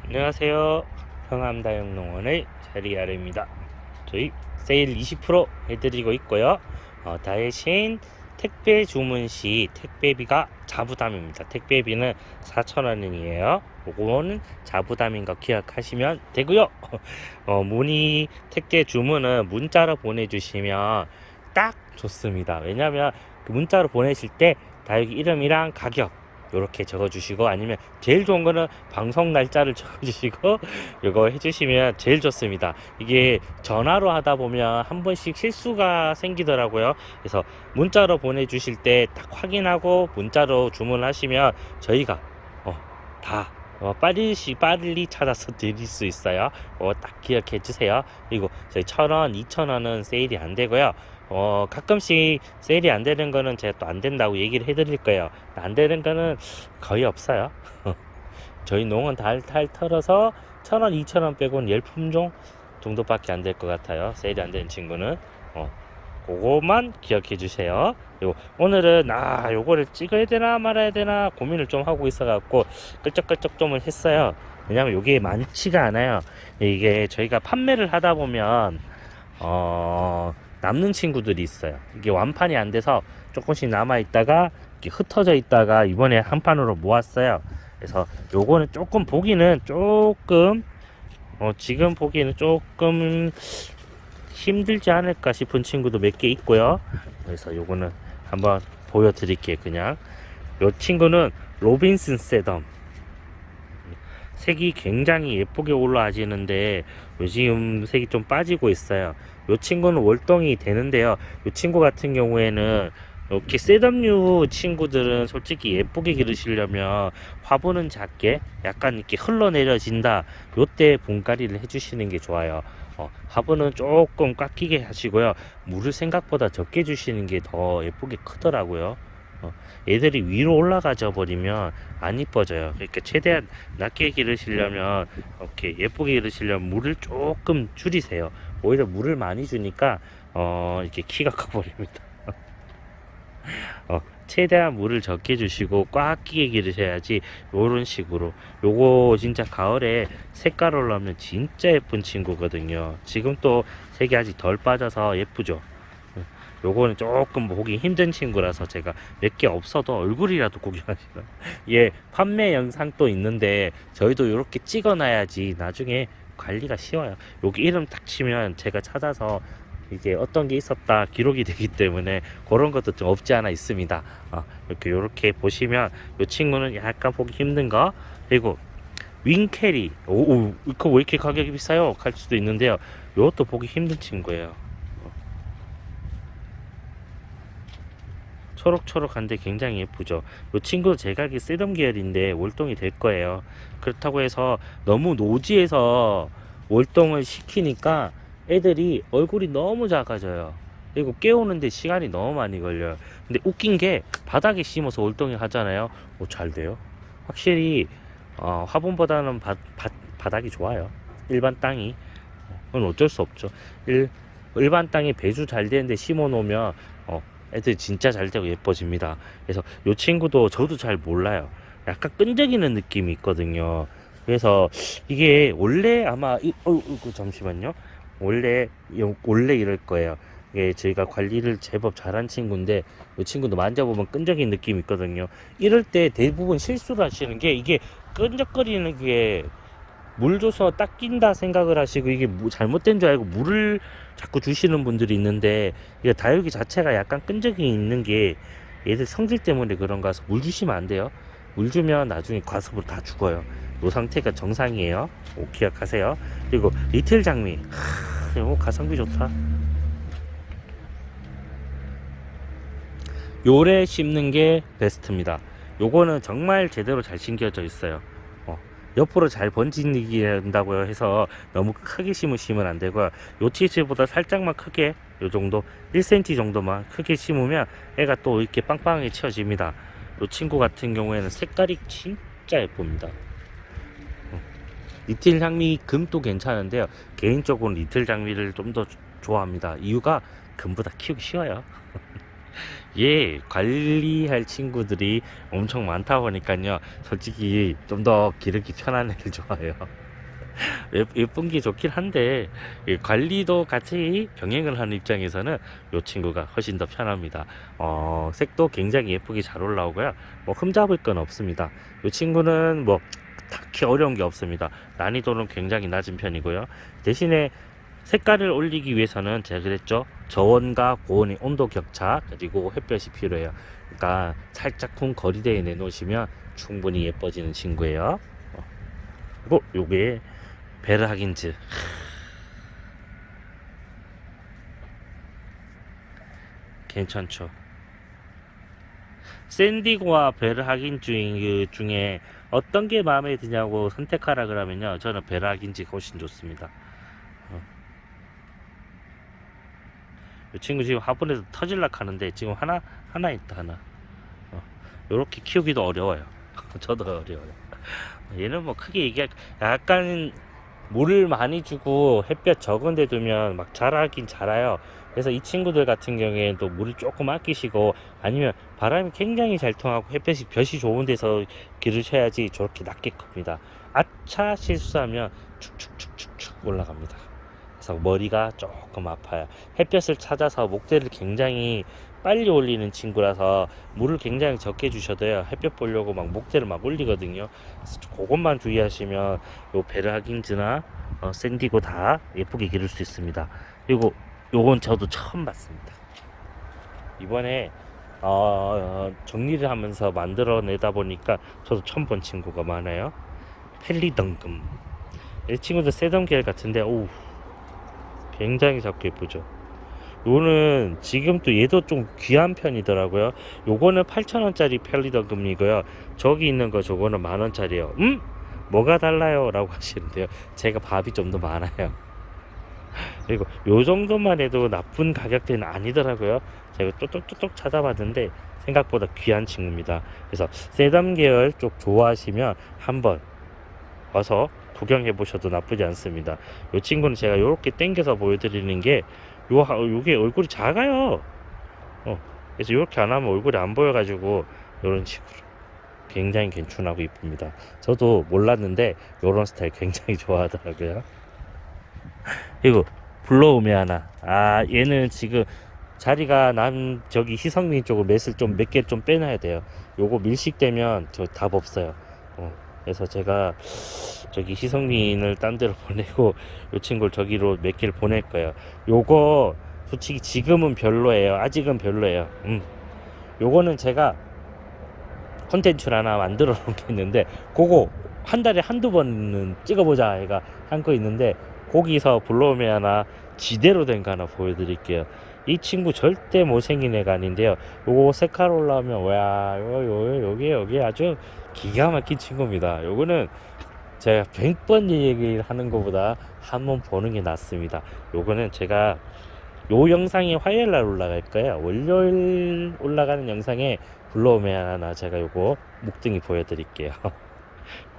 안녕하세요. 성암다육농원의 자리아르입니다. 저희 세일 20% 해드리고 있고요. 대신 택배 주문 시 택배비가 자부담입니다. 택배비는 4,000원이에요. 요거는 자부담인 거 기억하시면 되고요. 문의 택배 주문은 문자로 보내주시면 딱 좋습니다. 왜냐면 그 문자로 보내실 때 다육이 이름이랑 가격 이렇게 적어주시고, 아니면 제일 좋은 거는 방송 날짜를 적어주시고 이거 해주시면 제일 좋습니다. 이게 전화로 하다 보면 한 번씩 실수가 생기더라고요. 그래서 문자로 보내주실 때 딱 확인하고 문자로 주문하시면 저희가 다 빨리 찾아서 드릴 수 있어요. 딱 기억해 주세요. 그리고 저희 1,000원, 2,000원은 세일이 안 되고요. 가끔씩 세일이 안 되는 거는 제가 또 안 된다고 얘기를 해 드릴 거예요. 안 되는 거는 거의 없어요. 저희 농원 달달 털어서 1,000원, 2,000원 빼고는 10품종 정도밖에 안 될 것 같아요. 세일이 안 되는 친구는. 그거만 기억해 주세요. 오늘은 요거를 찍어야 되나 말아야 되나 고민을 좀 하고 있어 갖고 끌쩍끌쩍 좀 했어요. 왜냐면 요게 많지가 않아요. 이게 저희가 판매를 하다 보면 남는 친구들이 있어요. 이게 완판이 안 돼서 조금씩 남아 있다가 이렇게 흩어져 있다가 이번에 한 판으로 모았어요. 그래서 요거는 조금 보기는 조금 지금 보기에는 조금 힘들지 않을까 싶은 친구도 몇 개 있고요. 그래서 요거는 한번 보여드릴게요. 그냥 요 친구는 로빈슨 세덤, 색이 굉장히 예쁘게 올라와지는데 요즘 색이 좀 빠지고 있어요. 요 친구는 월동이 되는데요. 요 친구 같은 경우에는 이렇게 셋업류 친구들은 솔직히 예쁘게 기르시려면 화분은 작게 약간 이렇게 흘러내려진다, 요때 분갈이를 해주시는 게 좋아요. 화분은 조금 꽉 끼게 하시고요. 물을 생각보다 적게 주시는 게 더 예쁘게 크더라고요. 얘들이 위로 올라가져 버리면 안 이뻐져요. 그러니까 최대한 낮게 기르시려면, 이렇게 예쁘게 기르시려면 물을 조금 줄이세요. 오히려 물을 많이 주니까 이렇게 키가 커버립니다. 최대한 물을 적게 주시고 꽉 끼게 기르셔야지. 요런 식으로 요거 진짜 가을에 색깔 올라오면 진짜 예쁜 친구거든요. 지금 또 색이 아직 덜 빠져서 예쁘죠. 요거는 조금 보기 힘든 친구라서 제가 몇 개 없어도 얼굴이라도 구경하시라. 예, 판매 영상도 있는데 저희도 이렇게 찍어 놔야지 나중에 관리가 쉬워요. 여기 이름 딱 치면 제가 찾아서 이게 어떤 게 있었다 기록이 되기 때문에 그런 것도 좀 없지 않아 있습니다. 이렇게 보시면 이 친구는 약간 보기 힘든 거. 그리고 윙캐리, 이거 왜 이렇게 가격이 비싸요? 할 수도 있는데요. 이것도 보기 힘든 친구예요. 초록초록한데 굉장히 예쁘죠. 이 친구 제가 알기 세덤 계열인데 월동이 될 거예요. 그렇다고 해서 너무 노지에서 월동을 시키니까 애들이 얼굴이 너무 작아져요. 그리고 깨우는데 시간이 너무 많이 걸려요. 근데 웃긴 게 바닥에 심어서 월동을 하잖아요. 잘 돼요. 확실히 화분보다는 바닥이 좋아요. 일반 땅이. 그건 어쩔 수 없죠. 일반 땅이 배수 잘 되는데 심어 놓으면 애들이 진짜 잘 되고 예뻐집니다. 그래서 이 친구도 저도 잘 몰라요. 약간 끈적이는 느낌이 있거든요. 그래서 이게 원래 아마 잠시만요. 원래 이럴 거예요. 이게 저희가 관리를 제법 잘한 친구인데 이 친구도 만져보면 끈적이는 느낌이 있거든요. 이럴 때 대부분 실수를 하시는 게, 이게 끈적거리는 게 물 줘서 닦인다 생각을 하시고 이게 잘못된 줄 알고 물을 자꾸 주시는 분들이 있는데, 이게 다육이 자체가 약간 끈적이 있는 게 얘들 성질 때문에 그런가 해서 물 주시면 안 돼요. 물 주면 나중에 과습으로 다 죽어요. 이 상태가 정상이에요. 기억하세요. 그리고 리틀 장미, 이거 가성비 좋다. 요래 심는 게 베스트입니다. 요거는 정말 제대로 잘 심겨져 있어요. 옆으로 잘 번지게 한다고 해서 너무 크게 심으시면 안 되고요. 요 치즈보다 살짝만 크게, 요 정도 1cm 정도만 크게 심으면 애가 또 이렇게 빵빵하게 채워집니다. 요 친구 같은 경우에는 색깔이 진짜 예쁩니다. 리틀 장미 금도 괜찮은데요. 개인적으로 리틀 장미를 좀 더 좋아합니다. 이유가 금보다 키우기 쉬워요. 얘 관리할 친구들이 엄청 많다 보니까요. 솔직히 좀 더 기르기 편한 애를 좋아해요. 예쁜 게 좋긴 한데 이 관리도 같이 병행을 하는 입장에서는 이 친구가 훨씬 더 편합니다. 색도 굉장히 예쁘게 잘 올라오고요. 뭐 흠잡을 건 없습니다. 이 친구는 뭐 딱히 어려운 게 없습니다. 난이도는 굉장히 낮은 편이고요. 대신에 색깔을 올리기 위해서는 제가 그랬죠. 저온과 고온의 온도 격차 그리고 햇볕이 필요해요. 그러니까 살짝 쿵 거리대에 내놓으시면 충분히 예뻐지는 친구예요. 그리고 요게 베르하긴즈 괜찮죠. 샌디고와 베르하긴즈 중에 어떤 게 마음에 드냐고 선택하라 그러면요, 저는 베르하긴즈가 훨씬 좋습니다. 이 친구 지금 화분에서 터질락 하는데 지금 하나 있다. 하나 요렇게 키우기도 어려워요. 저도 어려워요. 얘는 뭐 크게 얘기할, 약간 물을 많이 주고 햇볕 적은 데 두면 막 자라긴 자라요. 그래서 이 친구들 같은 경우에는 물을 조금 아끼시고, 아니면 바람이 굉장히 잘 통하고 햇볕이 좋은 데서 기르셔야지 저렇게 낮게 큽니다. 아차 실수하면 축축축축축 올라갑니다. 그래서 머리가 조금 아파요. 햇볕을 찾아서 목대를 굉장히 빨리 올리는 친구라서 물을 굉장히 적게 주셔도요, 햇볕 보려고 막 목대를 막 올리거든요. 그래서 그것만 주의하시면 요 베르하긴즈나 샌디고 다 예쁘게 기를 수 있습니다. 그리고 요건 저도 처음 봤습니다. 이번에 정리를 하면서 만들어내다 보니까 저도 처음 본 친구가 많아요. 펠리덩금. 이 친구도 세덤겔 같은데, 오, 굉장히 작고 예쁘죠. 요거는 지금 또 얘도 좀 귀한 편이더라고요. 요거는 8,000원짜리 펠리더금이고요. 저기 있는 거 저거는 10,000원짜리예요. 뭐가 달라요? 라고 하시는데요. 제가 밥이 좀 더 많아요. 그리고 요 정도만 해도 나쁜 가격대는 아니더라고요. 제가 뚝뚝뚝뚝 찾아봤는데 생각보다 귀한 친구입니다. 그래서 세담 계열 쪽 좋아하시면 한번 와서 구경해 보셔도 나쁘지 않습니다. 이 친구는 제가 이렇게 당겨서 보여드리는 게 요게 얼굴이 작아요. 그래서 이렇게 안 하면 얼굴이 안 보여가지고 이런 식으로 굉장히 괜찮하고 이쁩니다. 저도 몰랐는데 이런 스타일 굉장히 좋아하더라고요. 그리고 블로우메 하나, 얘는 지금 자리가 난 저기 희성민 쪽으로 맷을 좀 몇 개 좀 빼놔야 돼요. 요거 밀식되면 저 답 없어요. 그래서 제가 저기 희성민을 딴 데로 보내고 요 친구를 저기로 몇 개를 보낼 거예요. 요거 솔직히 지금은 별로예요. 아직은 별로예요. 요거는 제가 콘텐츠를 하나 만들어 놓은 게 있는데, 그거 한 달에 한두 번은 찍어보자 얘가 한 거 있는데, 거기서 블로우메 하나 지대로 된 거 하나 보여드릴게요. 이 친구 절대 못생긴 애가 아닌데요. 요거 색깔 올라오면 와, 여기 아주 기가 막힌 친구입니다. 요거는 제가 100번 얘기를 하는 것보다 한 번 보는 게 낫습니다. 요거는 제가 요 영상이 화요일날 올라갈 거예요. 월요일 올라가는 영상에 블로우메 하나 제가 요거 목등이 보여드릴게요.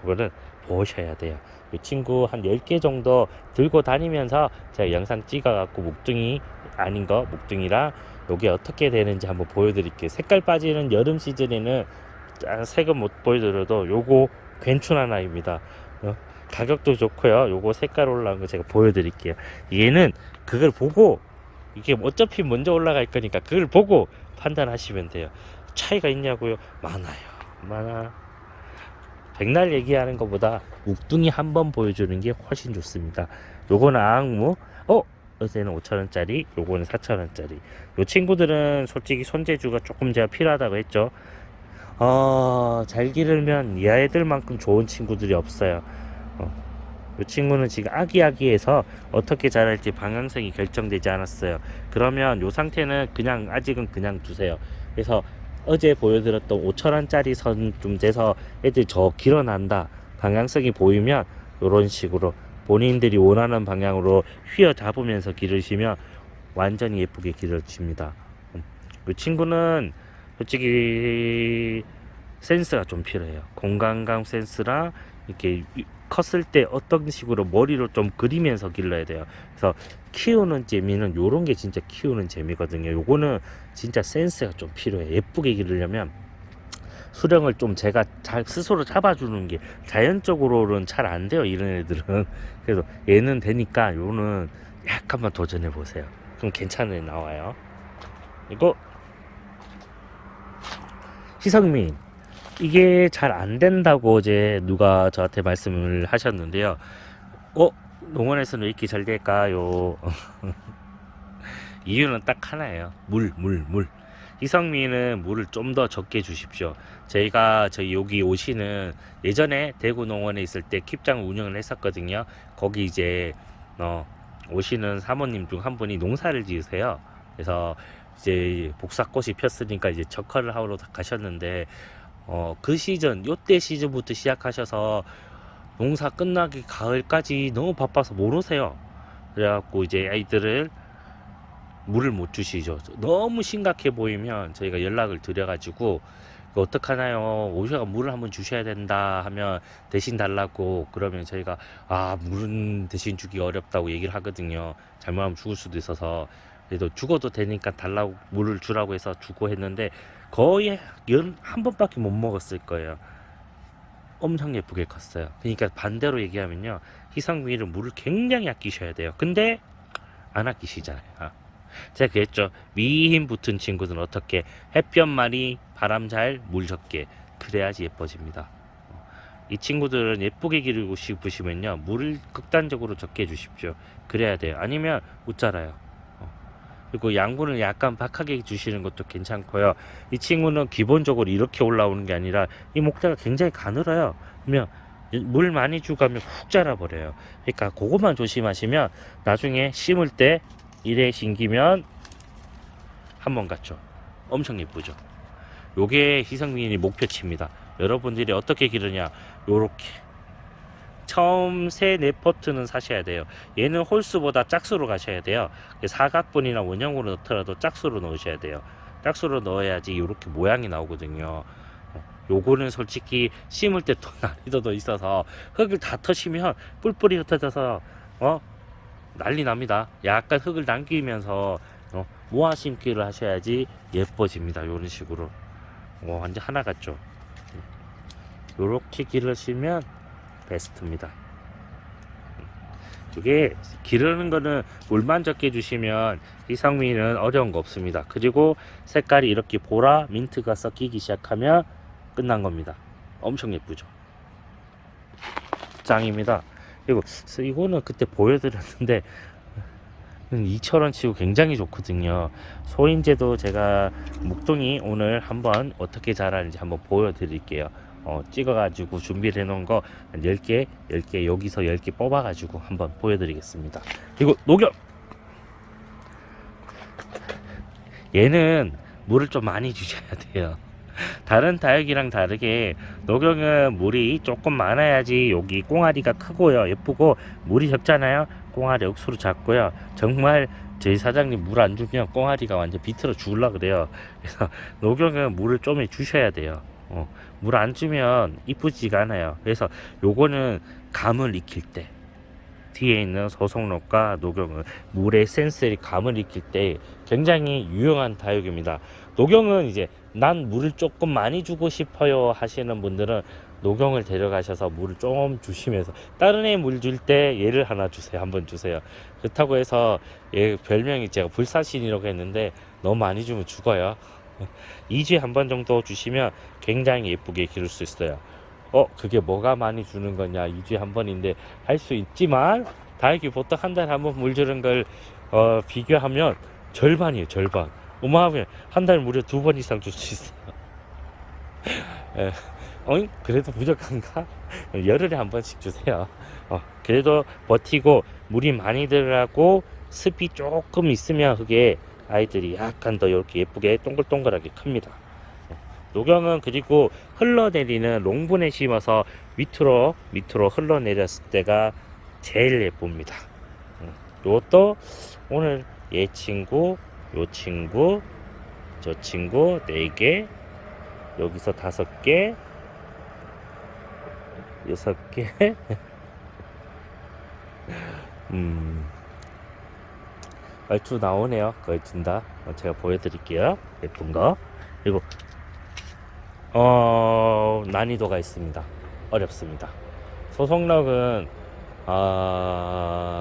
그거는 보셔야 돼요. 이 친구 한 10개 정도 들고 다니면서 제가 영상 찍어갖고 목등이 아닌 거, 목등이랑 요게 어떻게 되는지 한번 보여드릴게요. 색깔 빠지는 여름 시즌에는 색은 못 보여드려도 요거 괜찮은 아이입니다. 가격도 좋고요. 요거 색깔 올라온 거 제가 보여드릴게요. 얘는 그걸 보고, 이게 어차피 먼저 올라갈 거니까 그걸 보고 판단하시면 돼요. 차이가 있냐고요? 많아. 백날 얘기하는 것보다 욱둥이 한번 보여주는 게 훨씬 좋습니다. 요거는 앙무, 요새는 5,000원짜리, 요거는 4,000원짜리. 요 친구들은 솔직히 손재주가 조금 제가 필요하다고 했죠. 잘 기르면 이 아이들만큼 좋은 친구들이 없어요. 이 친구는 지금 아기아기해서 어떻게 자랄지 방향성이 결정되지 않았어요. 그러면 이 상태는 아직은 그냥 두세요. 그래서 어제 보여드렸던 5,000원짜리 선 좀 돼서 애들 저 길어난다, 방향성이 보이면 이런 식으로 본인들이 원하는 방향으로 휘어잡으면서 기르시면 완전히 예쁘게 기르집니다. 이 친구는 솔직히 센스가 좀 필요해요. 공간감 센스랑 이렇게 컸을 때 어떤 식으로 머리로 좀 그리면서 길러야 돼요. 그래서 키우는 재미는 요런 게 진짜 키우는 재미거든요. 요거는 진짜 센스가 좀 필요해. 예쁘게 기르려면 수령을 좀 제가 잘 스스로 잡아주는 게 자연적으로는 잘 안 돼요, 이런 애들은. 그래서 얘는 되니까 요는 약간만 도전해 보세요. 그럼 괜찮은 애 나와요. 이거 희성민, 이게 잘 안 된다고 어제 누가 저한테 말씀을 하셨는데요. 농원에서는 왜 이렇게 잘 될까요? 이유는 딱 하나예요. 물. 희성미는 물을 좀 더 적게 주십시오. 저희 여기 오시는, 예전에 대구 농원에 있을 때 킵장 운영을 했었거든요. 거기 이제 오시는 사모님 중 한 분이 농사를 지으세요. 그래서 이제 복사꽃이 폈으니까 이제 적화를 하러 가셨는데 그 시즌, 요때 시즌부터 시작하셔서 농사 끝나기 가을까지 너무 바빠서 못 오세요. 그래갖고 이제 아이들을 물을 못 주시죠. 너무 심각해 보이면 저희가 연락을 드려가지고 어떡하나요? 오셔가 물을 한번 주셔야 된다 하면 대신 달라고, 그러면 저희가 물은 대신 주기 어렵다고 얘기를 하거든요. 잘못하면 죽을 수도 있어서. 그래도 죽어도 되니까 달라고, 물을 주라고 해서 주고 했는데 거의 한 번밖에 못 먹었을 거예요. 엄청 예쁘게 컸어요. 그러니까 반대로 얘기하면요, 희성미는 물을 굉장히 아끼셔야 돼요. 근데 안 아끼시잖아요. 제가 그랬죠. 미힘 붙은 친구들은 어떻게, 햇볕 많이, 바람 잘, 물 적게, 그래야지 예뻐집니다. 이 친구들은 예쁘게 기르고 싶으시면요, 물을 극단적으로 적게 주십시오. 그래야 돼요. 아니면 못 자라요. 그리고 양분을 약간 박하게 주시는 것도 괜찮고요. 이 친구는 기본적으로 이렇게 올라오는 게 아니라 이 목대가 굉장히 가늘어요. 그러면 물 많이 주고 가면 훅 자라버려요. 그러니까 그것만 조심하시면 나중에 심을 때 이래 심기면 한 번 같죠. 엄청 예쁘죠. 요게 희성민이 목표치입니다. 여러분들이 어떻게 기르냐, 요렇게 처음 3-4포트는 사셔야 돼요. 얘는 홀수보다 짝수로 가셔야 돼요. 사각분이나 원형으로 넣더라도 짝수로 넣으셔야 돼요. 짝수로 넣어야지 이렇게 모양이 나오거든요. 요거는 솔직히 심을 때 또 난이도도 있어서 흙을 다 터시면 뿔뿔이 흩어져서 난리 납니다. 약간 흙을 남기면서 모아 심기를 하셔야지 예뻐집니다. 요런 식으로 완전 하나 같죠. 요렇게 기르시면 베스트입니다. 이게 기르는 거는 물만 적게 주시면 희성미는 어려운 거 없습니다. 그리고 색깔이 이렇게 보라 민트가 섞이기 시작하면 끝난 겁니다. 엄청 예쁘죠. 짱입니다. 그리고 이거는 그때 보여드렸는데 2,000원 치고 굉장히 좋거든요. 소인제도 제가 묵둥이 오늘 한번 어떻게 자라는지 한번 보여드릴게요. 찍어가지고 준비를 해놓은 거 10개 여기서 10개 뽑아가지고 한번 보여드리겠습니다. 그리고 녹용, 얘는 물을 좀 많이 주셔야 돼요. 다른 다육이랑 다르게 녹용은 물이 조금 많아야지 여기 꽁아리가 크고요, 예쁘고, 물이 적잖아요, 꽁아리 억수로 작고요. 정말 저희 사장님 물 안 주면 꽁아리가 완전 비틀어 죽을라 그래요. 그래서 녹용은 물을 좀 주셔야 돼요. 물 안 주면 이쁘지가 않아요. 그래서 요거는 감을 익힐 때, 뒤에 있는 소송록과 녹용은 물의 센스의 감을 익힐 때 굉장히 유용한 다육입니다. 녹용은 이제 난 물을 조금 많이 주고 싶어요 하시는 분들은 녹용을 데려가셔서 물을 좀 주시면서, 다른 애 물 줄 때 얘를 하나 주세요. 한번 주세요. 그렇다고 해서 얘 별명이 제가 불사신이라고 했는데 너무 많이 주면 죽어요. 2주에 한 번 정도 주시면 굉장히 예쁘게 기를 수 있어요. 그게 뭐가 많이 주는 거냐, 2주에 한 번인데 할 수 있지만 다육이 보통 한 달에 한 번 물 주는 걸 비교하면 절반이에요. 절반. 어마어마하면 한 달 무려 2번 이상 줄 수 있어요. 그래도 부족한가? 열흘에 한 번씩 주세요. 그래도 버티고, 물이 많이 들어가고 습이 조금 있으면 그게 아이들이 약간 더 이렇게 예쁘게 동글동글하게 큽니다. 녹용은 그리고 흘러내리는 롱분에 심어서 밑으로 흘러내렸을 때가 제일 예쁩니다. 이것도 오늘 얘 친구, 요 친구, 저 친구 4개, 여기서 5개, 6개, 얼추 나오네요. 거의 든다. 제가 보여드릴게요. 예쁜 거. 그리고 난이도가 있습니다. 어렵습니다. 소속력은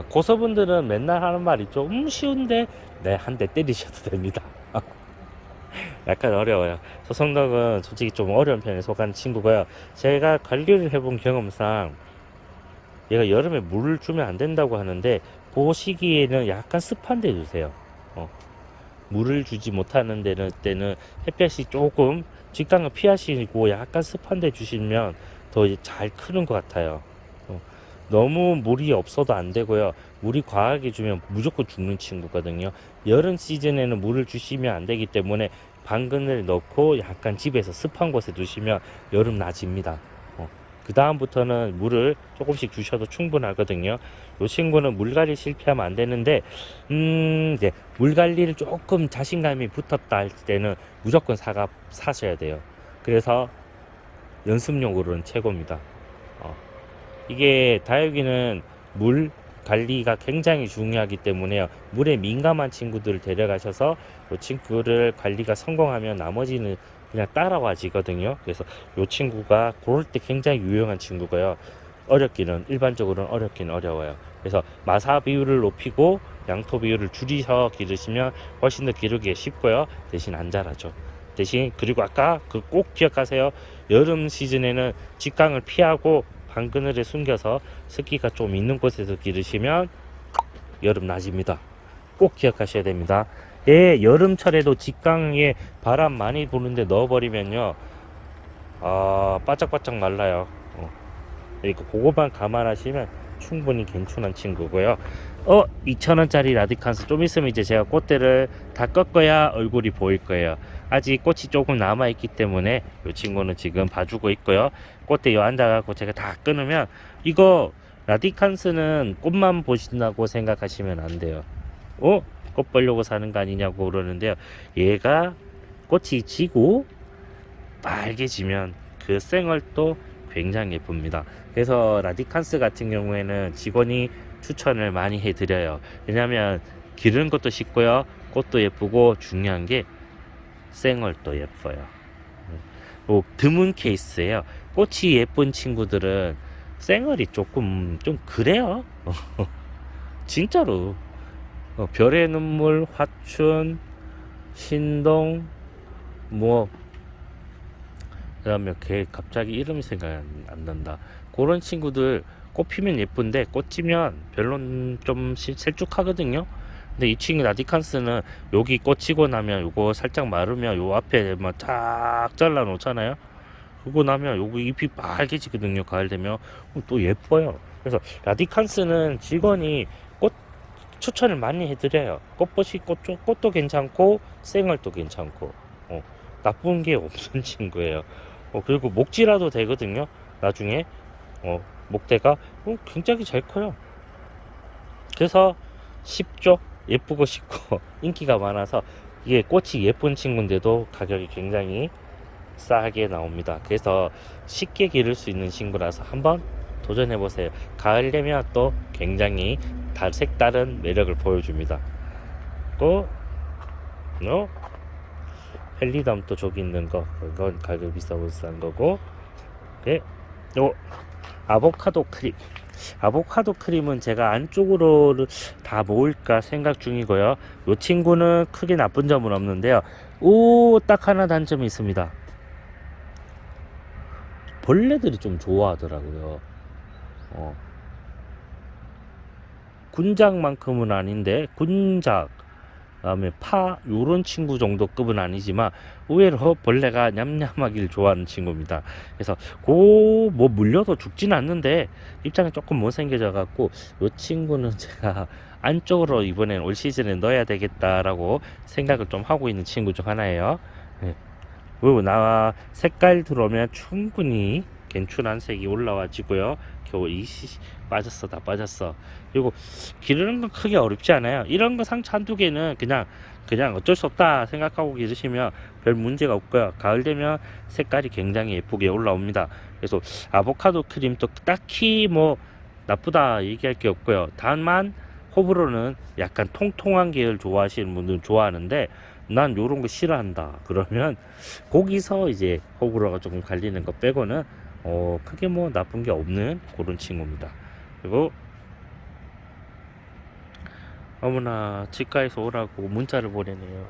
고서분들은 맨날 하는 말이 좀 쉬운데 네, 한 대 때리셔도 됩니다. 약간 어려워요. 소속력은 솔직히 좀 어려운 편에 속한 친구고요. 제가 관리를 해본 경험상 얘가 여름에 물을 주면 안 된다고 하는데 그 시기에는 약간 습한 데 주세요. 물을 주지 못하는 때는 햇볕이 조금 직강을 피하시고 약간 습한 데 주시면 더 잘 크는 것 같아요. 너무 물이 없어도 안 되고요. 물이 과하게 주면 무조건 죽는 친구거든요. 여름 시즌에는 물을 주시면 안 되기 때문에 방근을 넣고 약간 집에서 습한 곳에 두시면 여름 낮입니다. 그 다음부터는 물을 조금씩 주셔도 충분하거든요. 이 친구는 물갈이 실패하면 안 되는데 이제 물관리를 조금 자신감이 붙었다 할 때는 무조건 사셔야 돼요. 그래서 연습용으로는 최고입니다. 이게 다육이는 물 관리가 굉장히 중요하기 때문에요. 물에 민감한 친구들을 데려가셔서 이 친구를 관리가 성공하면 나머지는 그냥 따라와지거든요. 그래서 이 친구가 그럴 때 굉장히 유용한 친구고요. 일반적으로는 어렵기는 어려워요. 그래서 마사 비율을 높이고 양토 비율을 줄이셔 기르시면 훨씬 더 기르기 쉽고요. 대신 안 자라죠. 대신 그리고 아까 꼭 기억하세요. 여름 시즌에는 직강을 피하고 방그늘에 숨겨서 습기가 좀 있는 곳에서 기르시면 여름 낮입니다. 꼭 기억하셔야 됩니다. 예, 여름철에도 직강에 바람 많이 부는데 넣어버리면요 바짝바짝 말라요. 그러니까 그거만 감안하시면 충분히 괜찮은 친구고요. 2,000원짜리 라디칸스 좀 있으면 이제 제가 꽃대를 다 꺾어야 얼굴이 보일 거예요. 아직 꽃이 조금 남아있기 때문에 이 친구는 지금 봐주고 있고요. 꽃대 요 앉아갖고 제가 다 끊으면 이거 라디칸스는 꽃만 보신다고 생각하시면 안 돼요. 꽃 보려고 사는 거 아니냐고 그러는데요. 얘가 꽃이 지고 빨개지면 그 생얼도 굉장히 예쁩니다. 그래서 라디칸스 같은 경우에는 직원이 추천을 많이 해드려요. 왜냐하면 기르는 것도 쉽고요. 꽃도 예쁘고 중요한 게 생얼도 예뻐요. 드문 케이스예요. 꽃이 예쁜 친구들은 생얼이 조금 좀 그래요. 진짜로. 별의 눈물, 화춘, 신동, 그다음에 걔 갑자기 이름이 생각 안 난다. 그런 친구들 꽃 피면 예쁜데 꽃 지면 별로 좀 셀쭉하거든요. 근데 이 친구 라디칸스는 여기 꽃 지고 나면 요거 살짝 마르면 요 앞에 쫙 잘라 놓잖아요. 그거 나면 요거 잎이 빨개지거든요. 가을 되면 또 예뻐요. 그래서 라디칸스는 직원이 꽃 추천을 많이 해드려요. 꽃도 괜찮고 생얼도 괜찮고 나쁜 게 없는 친구예요. 그리고 목지라도 되거든요. 나중에 목대가 굉장히 잘 커요. 그래서 쉽죠. 예쁘고 쉽고 인기가 많아서 이게 꽃이 예쁜 친구인데도 가격이 굉장히 싸게 나옵니다. 그래서 쉽게 기를 수 있는 친구라서 한번 도전해 보세요. 가을 되면 또 굉장히 색다른 매력을 보여줍니다. 또 펠리덤 또 저기 있는 거 그건 가격 비싼 거고. 요 아보카도 크림은 제가 안쪽으로 다 모을까 생각 중이고요. 요 친구는 크게 나쁜 점은 없는데요. 딱 하나 단점이 있습니다. 벌레들이 좀 좋아하더라고요. 군작만큼은 아닌데 군작 그다음에 요런 친구 정도 급은 아니지만 의외로 벌레가 냠냠하기를 좋아하는 친구입니다. 그래서 물려도 죽진 않는데 입장이 조금 못생겨져 갖고 요 친구는 제가 안쪽으로 이번엔 올 시즌에 넣어야 되겠다라고 생각을 좀 하고 있는 친구 중 하나예요. 그리고 나 색깔 들어오면 충분히 괜찮은 색이 올라와지고요. 겨우 다 빠졌어. 그리고 기르는 건 크게 어렵지 않아요. 이런 거 상처 한두 개는 그냥 어쩔 수 없다 생각하고 기르시면 별 문제가 없고요. 가을 되면 색깔이 굉장히 예쁘게 올라옵니다. 그래서 아보카도 크림도 딱히 나쁘다 얘기할 게 없고요. 다만 호불호는 약간 통통한 계열 좋아하시는 분들은 좋아하는데 난 요런 거 싫어한다 그러면 거기서 이제 호불호가 조금 갈리는 거 빼고는 크게 뭐 나쁜 게 없는 그런 친구입니다. 그리고 어머나 치과에서 오라고 문자를 보내네요.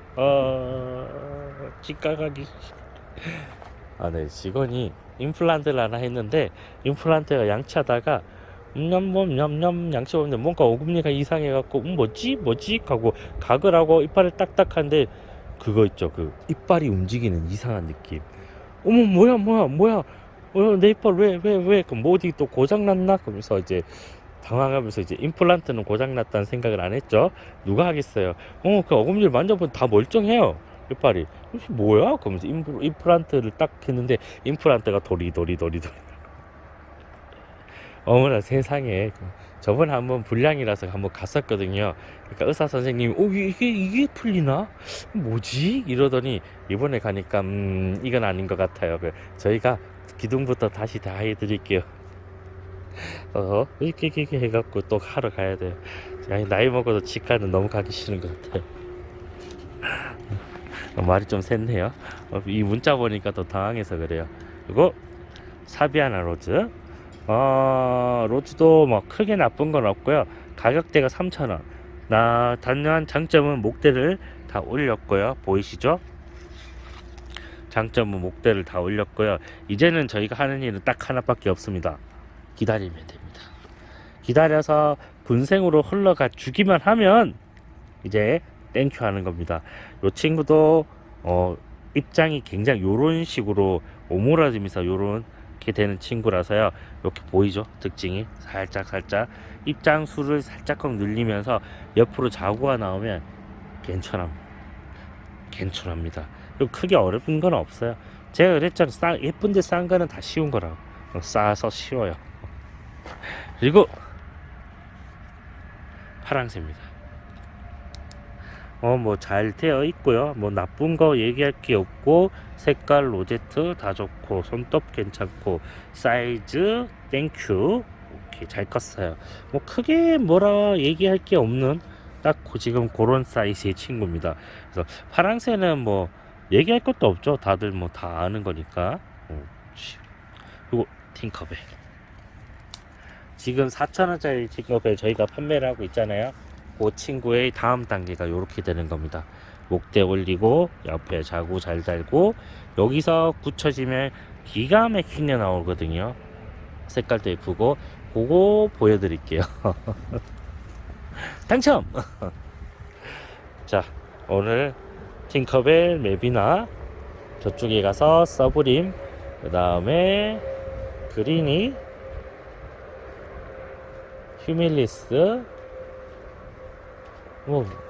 치과 가기. 네, 직원이 임플란트를 하나 했는데 임플란트가 양치하다가 냠냠냠냠 양치 없는데 뭔가 어금니가 이상해갖고 뭐지 하고 각을 하고 이빨을 딱딱한데 그거 있죠, 그 이빨이 움직이는 이상한 느낌. 어머, 뭐야 내 이빨 왜 그럼 뭐 어디 또 고장났나 그러면서 이제 당황하면서 이제 임플란트는 고장났다는 생각을 안 했죠. 누가 하겠어요. 그 어금니를 만져보면 다 멀쩡해요, 이빨이. 뭐야 그러면서 임플란트를 딱 했는데 임플란트가 도리 어머나 세상에. 저번에 한번 불량이라서 한번 갔었거든요. 그러니까 의사 선생님이 이게 풀리나 뭐지 이러더니 이번에 가니까 이건 아닌 것 같아요. 저희가 기둥부터 다시 다 해드릴게요. 이렇게 해갖고 또 하러 가야 돼요. 나이 먹어도 치과는 너무 가기 싫은 것 같아요. 말이 좀 샜네요. 이 문자 보니까 또 당황해서 그래요. 그리고 사비아나 로즈. 로즈도 뭐 크게 나쁜 건 없고요. 가격대가 3,000원. 단연 장점은 목대를 다 올렸고요. 보이시죠? 장점은 목대를 다 올렸고요. 이제는 저희가 하는 일은 딱 하나밖에 없습니다. 기다리면 됩니다. 기다려서 분생으로 흘러가 주기만 하면 이제 땡큐 하는 겁니다. 요 친구도 입장이 굉장히 요런 식으로 오므라지면서 요런 게 되는 친구라서요. 이렇게 보이죠? 특징이 살짝 입장수를 살짝 늘리면서 옆으로 자구가 나오면 괜찮합니다. 그리고 크게 어려운 건 없어요. 제가 그랬잖아요. 예쁜데 싼 거는 다 쉬운 거라고. 싸서 쉬워요. 그리고 파랑새입니다. 뭐 잘 되어 있고요. 뭐 나쁜 거 얘기할 게 없고 색깔 로제트 다 좋고 손톱 괜찮고 사이즈 땡큐 오케이 잘 컸어요. 뭐 크게 뭐라 얘기할 게 없는 딱 지금 그런 사이즈의 친구입니다. 그래서 파랑새는 뭐 얘기할 것도 없죠. 다들 뭐 다 아는 거니까. 그리고 팅커벨 지금 4,000원짜리 팅커벨 저희가 판매를 하고 있잖아요. 그 친구의 다음 단계가 이렇게 되는 겁니다. 목대 올리고 옆에 자구 잘 달고 여기서 굳혀지면 기가 막히게 나오거든요. 색깔도 예쁘고 그거 보여드릴게요. 당첨! 자, 오늘 팅커벨 맵이나 저쪽에 가서 서브림 그 다음에 그리니 휴밀리스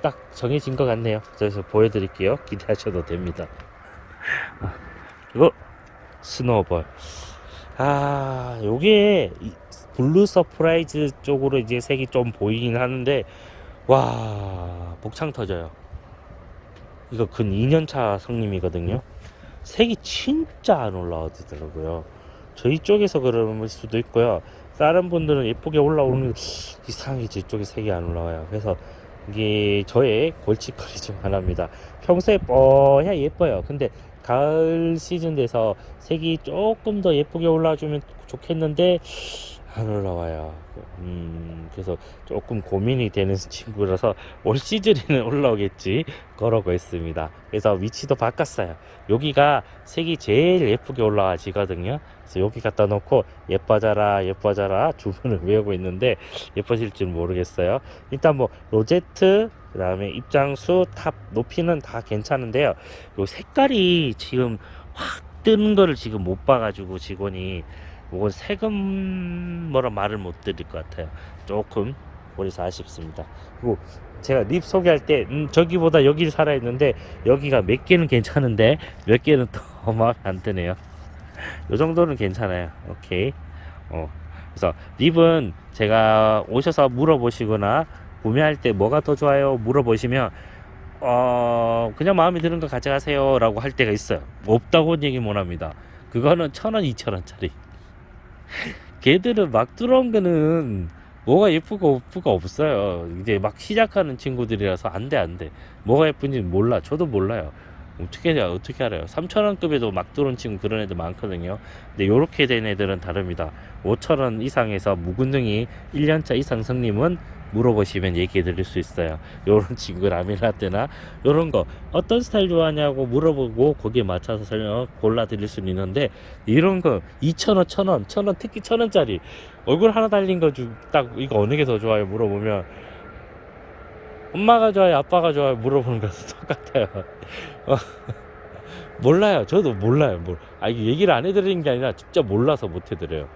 딱 정해진 것 같네요. 그래서 보여드릴게요. 기대하셔도 됩니다. 그리고 스노우볼. 요게 블루 서프라이즈 쪽으로 이제 색이 좀 보이긴 하는데 와 복창 터져요. 이거 근 2년차 성님이거든요. 색이 진짜 안 올라오더라고요. 저희 쪽에서 그럴 수도 있고요. 다른 분들은 예쁘게 올라오는 이상하게 제 쪽에 색이 안 올라와요. 그래서 이게 저의 골칫거리 중 하나입니다. 평소에 뻐야 예뻐요. 근데 가을 시즌 돼서 색이 조금 더 예쁘게 올라와주면 좋겠는데 안 올라와요. 그래서 조금 고민이 되는 친구라서 올 시즌에는 올라오겠지 그러고 있습니다. 그래서 위치도 바꿨어요. 여기가 색이 제일 예쁘게 올라와지거든요. 그래서 여기 갖다 놓고 예뻐져라 주문을 외우고 있는데 예뻐질 줄 모르겠어요. 일단 뭐 로제트 그 다음에 입장수 탑 높이는 다 괜찮은데요. 요 색깔이 지금 확 뜨는 거를 지금 못 봐가지고 직원이 이건 세금 뭐라 말을 못 드릴 것 같아요. 조금 그래서 아쉽습니다. 그리고 제가 립 소개할 때 저기보다 여기를 살아 있는데 여기가 몇 개는 괜찮은데 몇 개는 더 마음에 안 드네요. 요 정도는 괜찮아요. 오케이. 그래서 립은 제가 오셔서 물어보시거나 구매할 때 뭐가 더 좋아요 물어보시면 그냥 마음에 드는 거 가져가세요 라고 할 때가 있어요. 없다고는 얘기 못합니다. 그거는 1,000원 2,000원짜리 걔들은 막 들어온 거는 뭐가 예쁘고 예쁘가 없어요. 이제 막 시작하는 친구들이라서 안돼. 뭐가 예쁜지 몰라. 저도 몰라요. 어떻게 알아요? 3,000원급에도 막 들어온 친구 그런 애들 많거든요. 근데 요렇게 된 애들은 다릅니다. 5,000원 이상에서 묵은둥이 1년차 이상 성님은 물어보시면 얘기해 드릴 수 있어요. 요런 친구 라미라떼나 요런 거 어떤 스타일 좋아하냐고 물어보고 거기에 맞춰서 설명 골라 드릴 수는 있는데, 이런 거 2,000원, 1,000원, 1,000원, 특히 1,000원짜리 얼굴 하나 달린 거 딱 이거 어느 게 더 좋아요 물어보면 엄마가 좋아요, 아빠가 좋아요 물어보는 거랑 똑같아요. 몰라요. 저도 몰라요. 이게 얘기를 안 해드리는 게 아니라 진짜 몰라서 못 해드려요.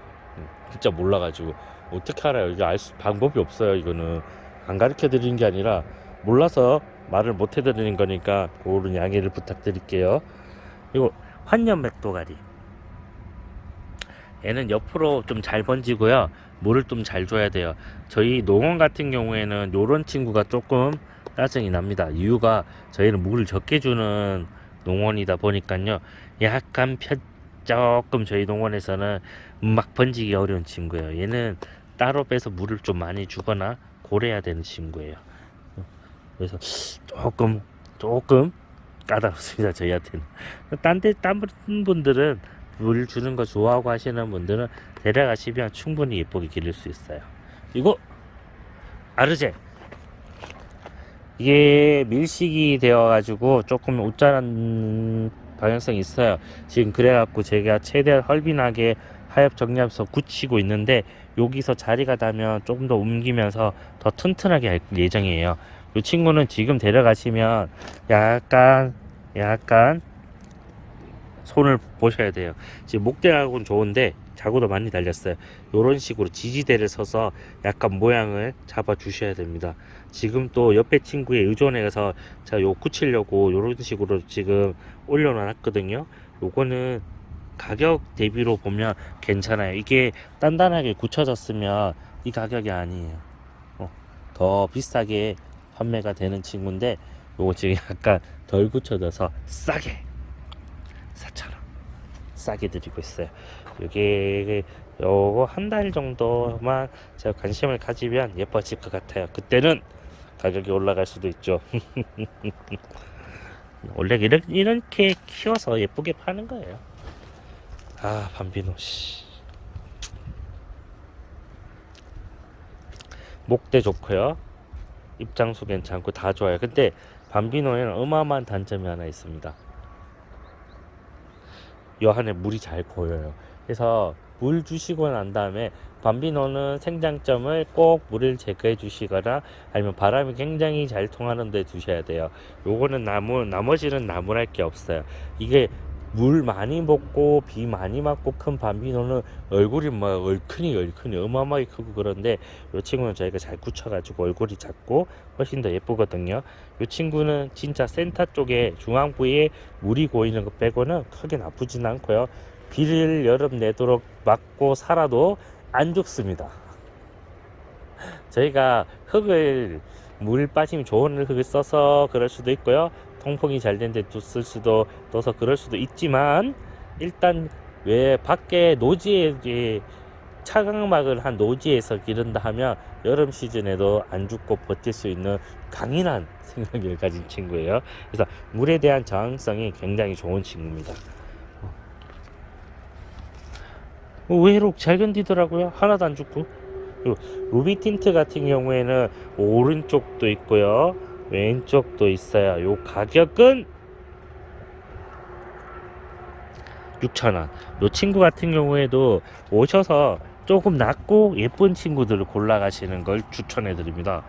진짜 몰라가지고 어떻게 알아요? 이거 방법이 없어요. 이거는 안 가르쳐 드리는 게 아니라 몰라서 말을 못 해드리는 거니까 그런 양해를 부탁드릴게요. 이거 환년 맥도가리, 얘는 옆으로 좀 잘 번지고요. 물을 좀 잘 줘야 돼요. 저희 농원 같은 경우에는 요런 친구가 조금 짜증이 납니다. 이유가 저희는 물을 적게 주는 농원이다 보니까요. 약간 조금 저희 농원에서는 막 번지기 어려운 친구예요. 얘는 따로 빼서 물을 좀 많이 주거나 고래야 되는 친구예요. 그래서 조금 까다롭습니다. 저희한테는. 딴 분들은 물 주는 거 좋아하고 하시는 분들은 데려가시면 충분히 예쁘게 기를 수 있어요. 그리고 아르제, 이게 밀식이 되어가지고 조금 옷자란 방향성이 있어요. 지금 그래갖고 제가 최대한 헐빈하게 하엽 정리하면서 굳히고 있는데, 여기서 자리가 나면 조금 더 옮기면서 더 튼튼하게 할 예정이에요. 이 친구는 지금 데려가시면 약간 손을 보셔야 돼요. 지금 목대하고는 좋은데 자구도 많이 달렸어요. 이런 식으로 지지대를 서서 약간 모양을 잡아 주셔야 됩니다. 지금 또 옆에 친구에 의존해서 제가 요 굳히려고 이런 식으로 지금 올려놨거든요. 요거는 가격 대비로 보면 괜찮아요. 이게 단단하게 굳혀졌으면 이 가격이 아니에요. 더 비싸게 판매가 되는 친구인데, 요거 지금 약간 덜 굳혀져서 싸게 4,000원 싸게 드리고 있어요. 요거 한 달 정도만 제가 관심을 가지면 예뻐질 것 같아요. 그때는 가격이 올라갈 수도 있죠. 원래 이렇게 키워서 예쁘게 파는 거예요. 밤비노 씨, 목대 좋고요, 입장수 괜찮고 다 좋아요. 근데 밤비노에는 어마어마한 단점이 하나 있습니다. 요 안에 물이 잘 고여요. 그래서 물 주시고 난 다음에 밤비노는 생장점을 꼭 물을 제거해 주시거나 아니면 바람이 굉장히 잘 통하는 데 두셔야 돼요. 요거는 나머지는 나무랄 게 없어요. 이게 물 많이 먹고 비 많이 맞고 큰 밤비노는 얼굴이 막 얼큰이 어마어마하게 크고, 그런데 요 친구는 저희가 잘 굳혀가지고 얼굴이 작고 훨씬 더 예쁘거든요. 요 친구는 진짜 센터 쪽에 중앙 부위에 물이 고이는 것 빼고는 크게 나쁘진 않고요. 비를 여름 내도록 맞고 살아도 안 죽습니다. 저희가 물 빠짐이 좋은 흙을 써서 그럴 수도 있고요. 통풍이 잘 된 데 쓸 수도 떠서 그럴 수도 있지만, 일단 왜 밖에 노지에 차광막을 한 노지에서 기른다 하면 여름 시즌에도 안 죽고 버틸 수 있는 강인한 생명력을 가진 친구예요. 그래서 물에 대한 저항성이 굉장히 좋은 친구입니다. 의외로 잘 견디더라고요. 하나도 안 죽고. 그리고 루비 틴트 같은 경우에는 오른쪽도 있고요, 왼쪽도 있어요. 요 가격은 6,000원. 요 친구 같은 경우에도 오셔서 조금 낮고 예쁜 친구들을 골라 가시는 걸 추천해 드립니다.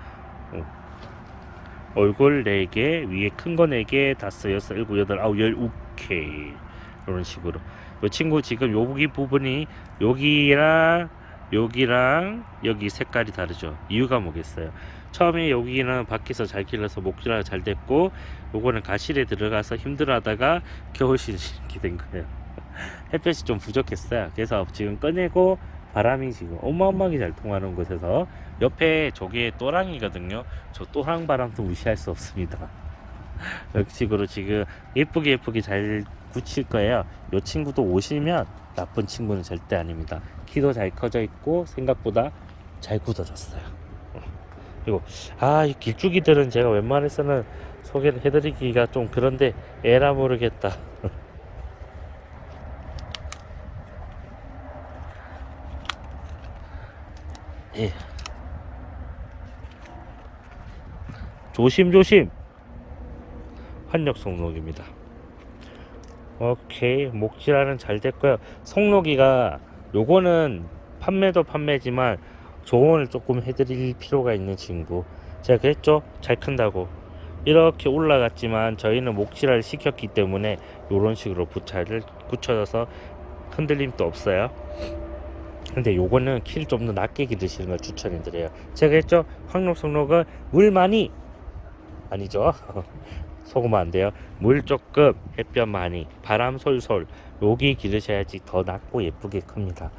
얼굴 4개, 위에 큰 거 4개, 5, 6, 7, 8, 9, 10, 이런 식으로. 요 친구 지금 여기 부분이 여기랑 여기 색깔이 다르죠. 이유가 뭐겠어요? 처음에 여기는 밖에서 잘 길러서 목질화가 잘 됐고, 요거는 가실에 들어가서 힘들어하다가 겨울 시즌이 된 거예요. 햇볕이 좀 부족했어요. 그래서 지금 꺼내고 바람이 지금 어마어마하게 잘 통하는 곳에서, 옆에 저게 또랑이거든요. 저 또랑 바람도 무시할 수 없습니다. 이런 식으로 지금 예쁘게 잘 굳힐 거예요. 이 친구도 오시면 나쁜 친구는 절대 아닙니다. 키도 잘 커져 있고 생각보다 잘 굳어졌어요. 그리고 이 길쭉이들은 제가 웬만해서는 소개를 해드리기가 좀 그런데 에라 모르겠다. 예. 조심조심. 환력 속록입니다. 오케이, 목질화는 잘 됐고요. 속록이가 요거는 판매도 판매지만 조언을 조금 해드릴 필요가 있는 친구. 제가 그랬죠, 잘 큰다고. 이렇게 올라갔지만 저희는 목질화를 시켰기 때문에 요런 식으로 부차를 붙여져서 흔들림도 없어요. 근데 요거는 키를 좀 더 낮게 기르시는 걸 추천해드려요. 제가 했죠, 황록 속록은 물 많이 아니죠. 속으면 안 돼요. 물 조금, 햇볕 많이, 바람 솔솔, 여기 기르셔야지 더 낮고 예쁘게 큽니다.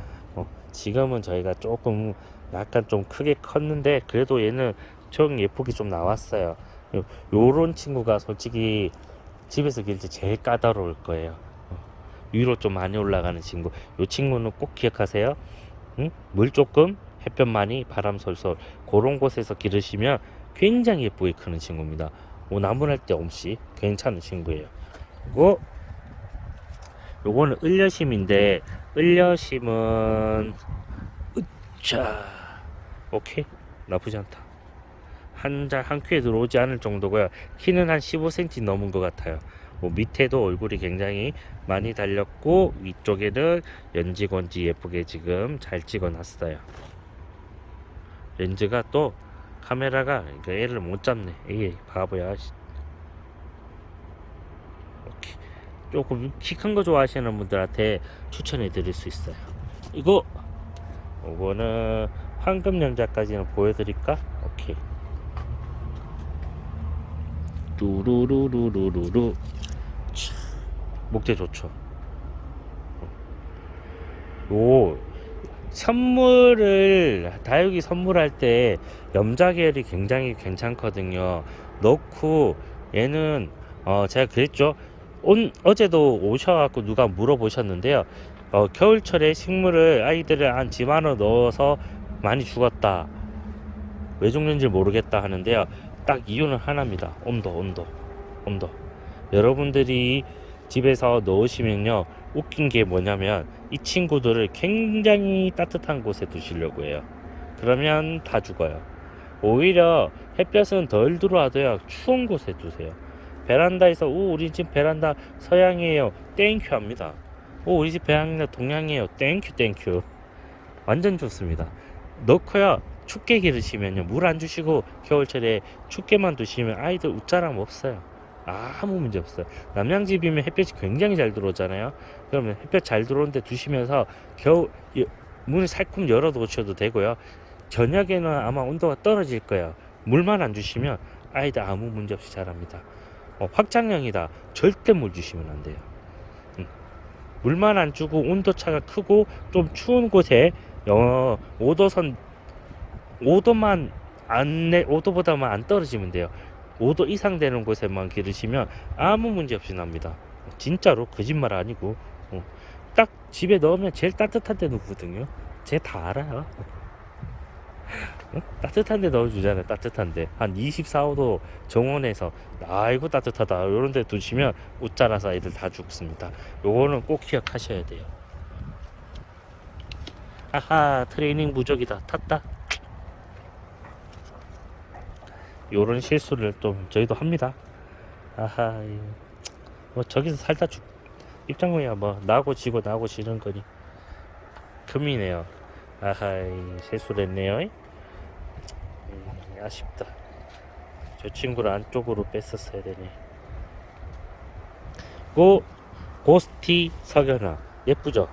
지금은 저희가 조금 약간 좀 크게 컸는데 그래도 얘는 좀 예쁘게 좀 나왔어요. 요런 친구가 솔직히 집에서 기를 때 제일 까다로울 거예요. 위로 좀 많이 올라가는 친구, 요 친구는 꼭 기억하세요. 물 조금, 햇볕 많이, 바람 솔솔, 그런 곳에서 기르시면 굉장히 예쁘게 크는 친구입니다. 나무랄 데 없이 괜찮은 친구예요. 그리고 요거는 을려심인데, 을려심은 자, 오케이, 나쁘지 않다. 한 큐에 들어오지 않을 정도고요. 키는 한 15cm 넘은 것 같아요. 밑에도 얼굴이 굉장히 많이 달렸고 위쪽에는 연지건지 예쁘게 지금 잘 찍어놨어요. 렌즈가 또 카메라가 얘를 못 잡네. 이게 바보야. 오케이. 조금 키 큰 거 좋아하시는 분들한테 추천해 드릴 수 있어요. 이거는 황금 연자까지는 보여드릴까? 오케이. 루루루루루루루. 목재 좋죠. 선물을 다육이 선물할 때 염자계열이 굉장히 괜찮거든요. 넣고 얘는 제가 그랬죠. 어제도 오셔갖고 누가 물어보셨는데요. 겨울철에 식물을 아이들을 집 안으로 넣어서 많이 죽었다, 왜 죽는지 모르겠다 하는데요. 딱 이유는 하나입니다. 온도. 여러분들이 집에서 넣으시면요, 웃긴 게 뭐냐면 이 친구들을 굉장히 따뜻한 곳에 두시려고 해요. 그러면 다 죽어요. 오히려 햇볕은 덜 들어와도요, 추운 곳에 두세요. 베란다에서 우리 집 베란다 서양이에요, 땡큐 합니다. 우리 집 베란다 동양이에요, 땡큐. 완전 좋습니다. 넣고요, 춥게 기르시면요, 물 안 주시고 겨울철에 춥게만 두시면 아이들 웃자람 없어요. 아무 문제 없어요. 남양집이면 햇볕이 굉장히 잘 들어오잖아요. 그러면 햇볕 잘 들어오는데 두시면서 문을 살짝 열어 놓으셔도 되고요. 저녁에는 아마 온도가 떨어질 거예요. 물만 안 주시면 아이들 아무 문제 없이 자랍니다. 확장형이다, 절대 물 주시면 안 돼요. 물만 안 주고 온도차가 크고 좀 추운 곳에 5도보다만 안 떨어지면 돼요. 5도 이상 되는 곳에만 기르시면 아무 문제 없이 납니다. 진짜로 거짓말 아니고. 딱 집에 넣으면 제일 따뜻한 데 넣거든요. 쟤 다 알아요. 따뜻한 데 넣어주잖아요. 따뜻한 데 한 24, 5도 정원에서 아이고 따뜻하다 이런 데 두시면 웃자라서 애들 다 죽습니다. 요거는 꼭 기억하셔야 돼요. 아하, 트레이닝 부족이다, 탔다. 요런 실수를 좀 저희도 합니다. 아하, 저기서 살다 입장료야 나고 지고 나고 지는 거니 금이네요. 아하, 실수를 했네요. 아쉽다. 저 친구를 안쪽으로 뺐었어야 되네. 고스티 석연화 예쁘죠?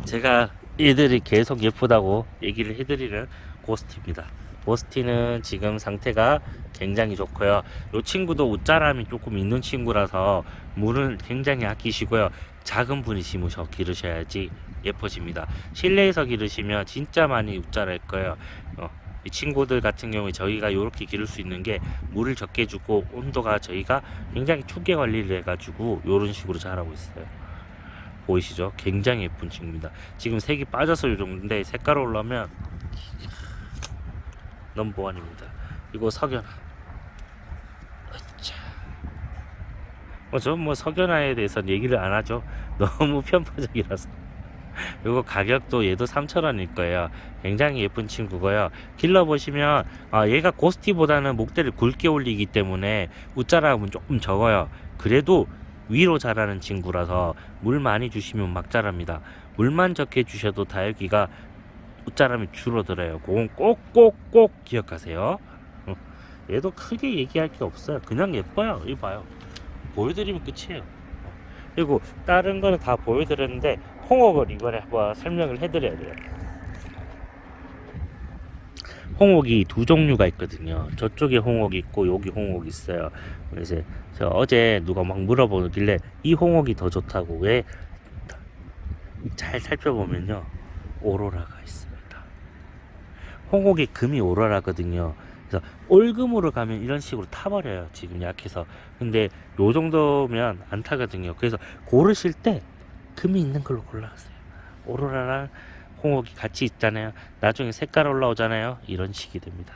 제가 얘들이 계속 예쁘다고 얘기를 해드리는 고스티입니다. 고스티는 지금 상태가 굉장히 좋고요. 이 친구도 웃자람이 조금 있는 친구라서 물을 굉장히 아끼시고요. 작은 분이 심으셔 기르셔야지 예뻐집니다. 실내에서 기르시면 진짜 많이 웃자랄 거예요. 이 친구들 같은 경우에 저희가 이렇게 기를 수 있는 게 물을 적게 주고 온도가 저희가 굉장히 춥게 관리를 해가지고 이런 식으로 자라고 있어요. 보이시죠? 굉장히 예쁜 친구입니다. 지금 색이 빠져서 이 정도인데 색깔 올라오면 넘버원입니다. 이거 석연아. 으쌰. 뭐 석연아에 대해서는 얘기를 안 하죠. 너무 편파적이라서. 이거 가격도 얘도 3,000원일 거예요. 굉장히 예쁜 친구고요. 길러 보시면 얘가 고스티보다는 목대를 굵게 올리기 때문에 웃자람은 조금 적어요. 그래도 위로 자라는 친구라서 물 많이 주시면 막 자랍니다. 물만 적게 주셔도 다육이가 웃자람이 줄어들어요. 그건 꼭꼭꼭 기억하세요. 얘도 크게 얘기할 게 없어요. 그냥 예뻐요. 이거 봐요. 보여드리면 끝이에요. 그리고 다른 거는 다 보여드렸는데 홍옥을 이번에 한번 설명을 해드려야 돼요. 홍옥이 두 종류가 있거든요. 저쪽에 홍옥이 있고 여기 홍옥이 있어요. 그래서 저 어제 누가 막 물어보길래 이 홍옥이 더 좋다고. 왜? 잘 살펴보면요, 오로라가 있습니다. 홍옥이 금이 오로라거든요. 그래서 올금으로 가면 이런 식으로 타버려요. 지금 약해서. 근데 요 정도면 안 타거든요. 그래서 고르실 때 금이 있는 걸로 골라가세요. 오로라랑 홍옥이 같이 있잖아요. 나중에 색깔 올라오잖아요. 이런 식이 됩니다.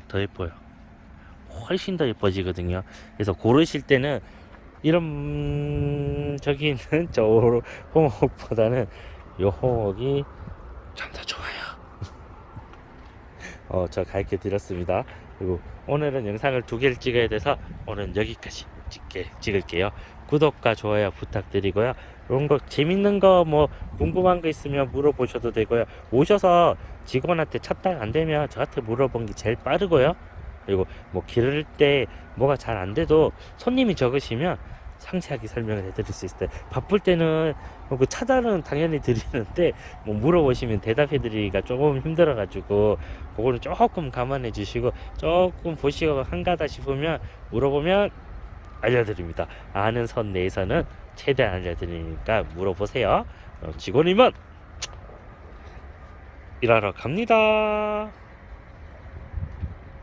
더 예뻐요. 훨씬 더 예뻐지거든요. 그래서 고르실 때는 이런 저기 있는 저 홍옥보다는 요 홍옥이 좀 더 좋아요. 저 가르쳐 드렸습니다. 그리고 오늘은 영상을 2개를 찍어야 돼서 오늘은 여기까지 찍을게요. 구독과 좋아요 부탁드리고요. 이런 거 재밌는 거 뭐 궁금한 거 있으면 물어보셔도 되고요. 오셔서 직원한테 찾다가 안 되면 저한테 물어본 게 제일 빠르고요. 그리고 뭐 기를 때 뭐가 잘 안 돼도 손님이 적으시면 상세하게 설명을 해드릴 수 있어요. 바쁠 때는 그 차단은 당연히 드리는데 뭐 물어보시면 대답해드리기가 조금 힘들어가지고 그거는 조금 감안해 주시고 조금 보시고 한가하다 싶으면 물어보면 알려드립니다. 아는 선 내에서는 최대한 알려드리니까 물어보세요. 직원이면 일하러 갑니다.